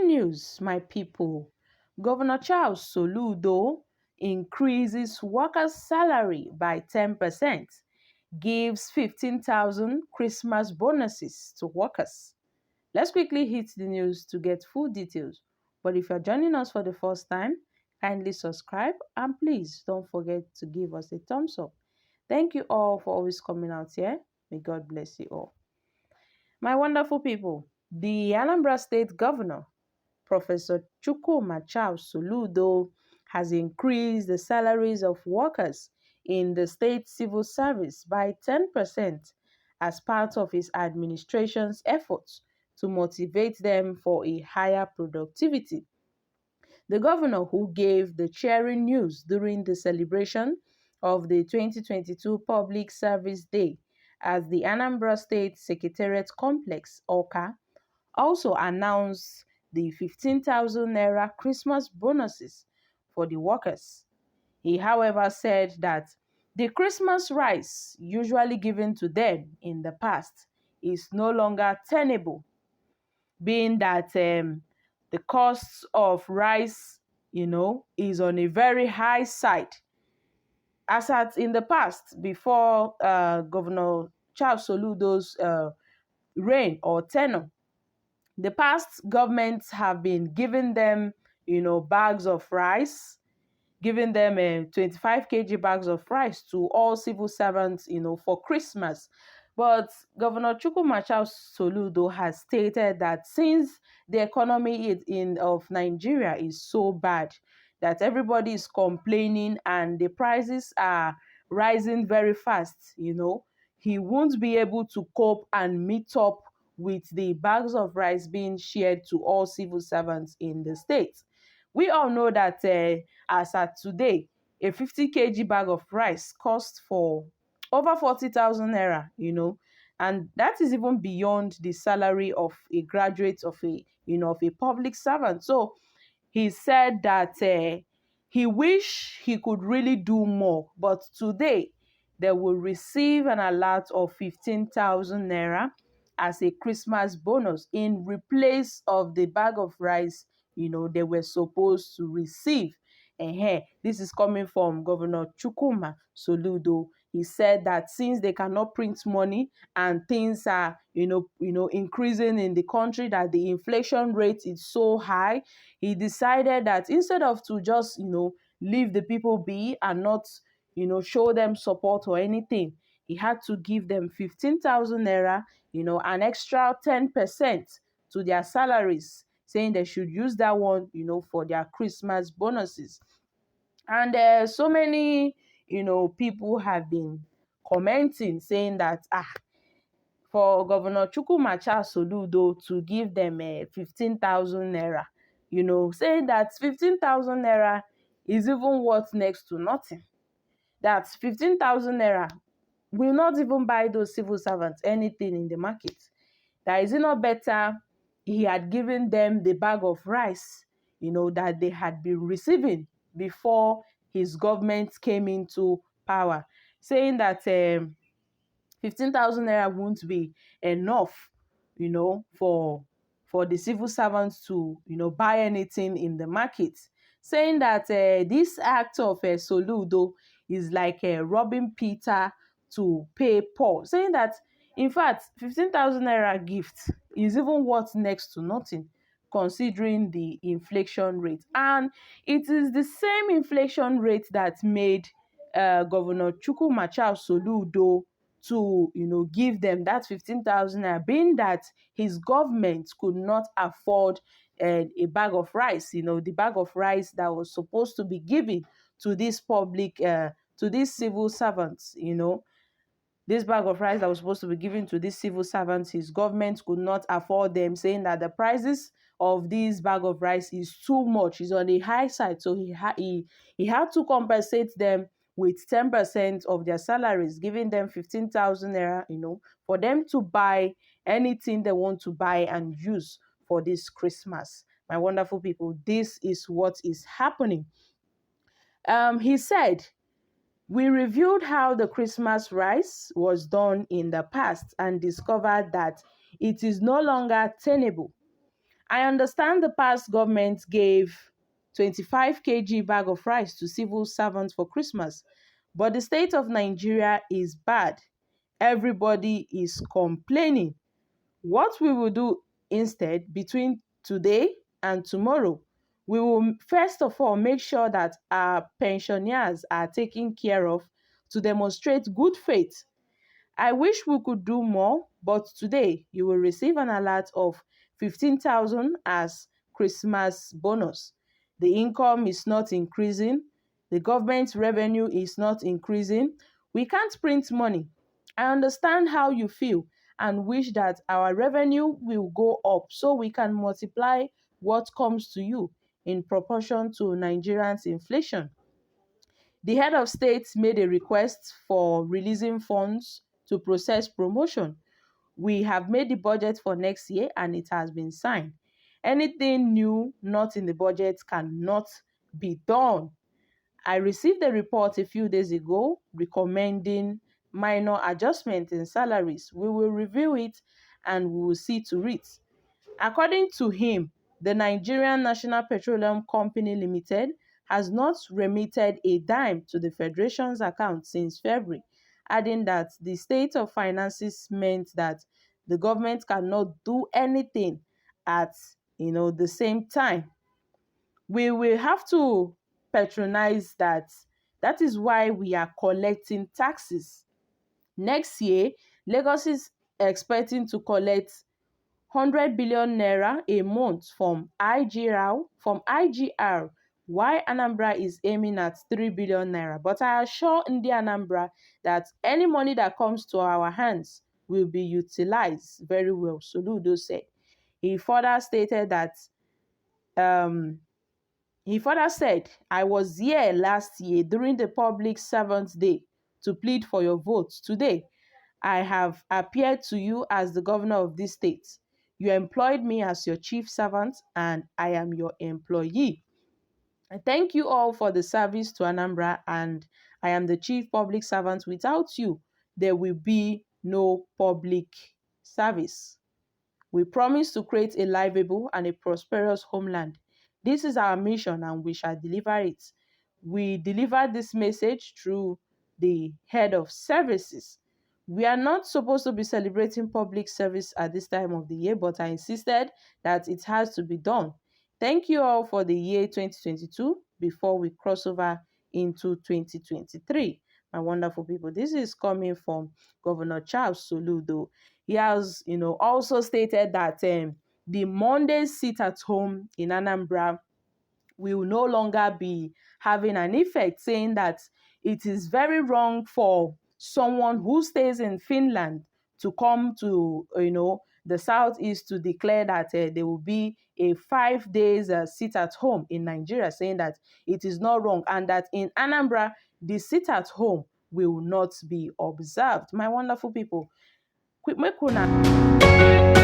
news, my people. Governor Charles Soludo increases workers' salary by 10%, gives 15,000 Christmas bonuses to workers. Let's quickly hit the news to get full details. But if you're joining us for the first time, kindly subscribe and please don't forget to give us a thumbs up. Thank you all for always coming out here. May God bless you all. My wonderful people, the Anambra State Governor, Professor Chukwuma Charles Soludo, has increased the salaries of workers in the state civil service by 10% as part of his administration's efforts to motivate them for a higher productivity. The governor, who gave the cheering news during the celebration of the 2022 Public Service Day at the Anambra State Secretariat Complex, Oka, also announced the 15,000 naira Christmas bonuses for the workers. He, however, said that the Christmas rice usually given to them in the past is no longer tenable, being that the cost of rice, is on a very high side. As at in the past, before Governor Charles Soludo's reign or tenure, the past governments have been giving them, bags of rice, giving them 25 kg bags of rice to all civil servants, for Christmas. But Governor Chukwuma Charles Soludo has stated that since the economy of Nigeria is so bad, that everybody is complaining and the prices are rising very fast, he won't be able to cope and meet up with the bags of rice being shared to all civil servants in the state. We all know that as at today, a 50 kg bag of rice costs for over 40,000 naira, and that is even beyond the salary of a graduate of a public servant. So he said that he wish he could really do more, but today they will receive an alert of 15,000 naira as a Christmas bonus in replace of the bag of rice they were supposed to receive. This is coming from Governor Chukwuma Soludo. He said that since they cannot print money and things are increasing in the country, that the inflation rate is so high, he decided that instead of to just leave the people be and not show them support or anything, he had to give them 15,000 naira, an extra 10% to their salaries, saying they should use that one, for their Christmas bonuses. And so many, people have been commenting, saying that, for Governor Chukwuma Charles Soludo to give them 15,000 naira, saying that 15,000 naira is even worth next to nothing. That 15,000 naira will not even buy those civil servants anything in the market. That is it not better he had given them the bag of rice, that they had been receiving before his government came into power, saying that 15,000 naira won't be enough, for the civil servants to, buy anything in the market, saying that this act of Soludo is like robbing Peter to pay Paul, saying that in fact 15,000 naira gift is even worth next to nothing considering the inflation rate. And it is the same inflation rate that made Governor Chukwuma Charles Soludo to give them that 15,000 naira, being that his government could not afford a bag of rice, the bag of rice that was supposed to be given to this public to these civil servants. This bag of rice that was supposed to be given to these civil servants, his government could not afford them, saying that the prices of this bag of rice is too much, is on the high side. So he had to compensate them with 10% of their salaries, giving them 15,000 naira, for them to buy anything they want to buy and use for this Christmas. My wonderful people, this is what is happening. He said, we reviewed how the Christmas rice was done in the past and discovered that it is no longer tenable. I understand the past government gave 25 kg bag of rice to civil servants for Christmas, but the state of Nigeria is bad. Everybody is complaining. What we will do instead between today and tomorrow, we will first of all make sure that our pensioners are taken care of to demonstrate good faith. I wish we could do more, but today you will receive an alert of 15,000 as Christmas bonus. The income is not increasing, the government revenue is not increasing. We can't print money. I understand how you feel and wish that our revenue will go up so we can multiply what comes to you in proportion to Nigerians' inflation. The head of state made a request for releasing funds to process promotion. We have made the budget for next year and it has been signed. Anything new not in the budget cannot be done. I received a report a few days ago recommending minor adjustment in salaries. We will review it and we will see to it. According to him, the Nigerian National Petroleum Company Limited has not remitted a dime to the Federation's account since February, adding that the state of finances meant that the government cannot do anything at the same time. We will have to patronize that. That is why we are collecting taxes. Next year, Lagos is expecting to collect 100 billion naira a month from IGR, while Anambra is aiming at 3 billion naira. But I assure Ndi Anambra that any money that comes to our hands will be utilized very well, Soludo said. He further stated that um, he further said, I was here last year during the Public Servants Day to plead for your vote. Today, I have appeared to you as the governor of this state. You employed me as your chief servant, and I am your employee. I thank you all for the service to Anambra, and I am the chief public servant. Without you, there will be no public service. We promise to create a livable and a prosperous homeland. This is our mission and we shall deliver it. We delivered this message through the head of services. We are not supposed to be celebrating public service at this time of the year, but I insisted that it has to be done. Thank you all for the year 2022 before we cross over into 2023. My wonderful people, this is coming from Governor Charles Soludo. He has, also stated that the Monday sit at home in Anambra will no longer be having an effect, saying that it is very wrong for someone who stays in Finland to come to, the southeast to declare that there will be a 5 days sit at home in Nigeria, saying that it is not wrong and that in Anambra, the sit at home will not be observed. My wonderful people, quick make una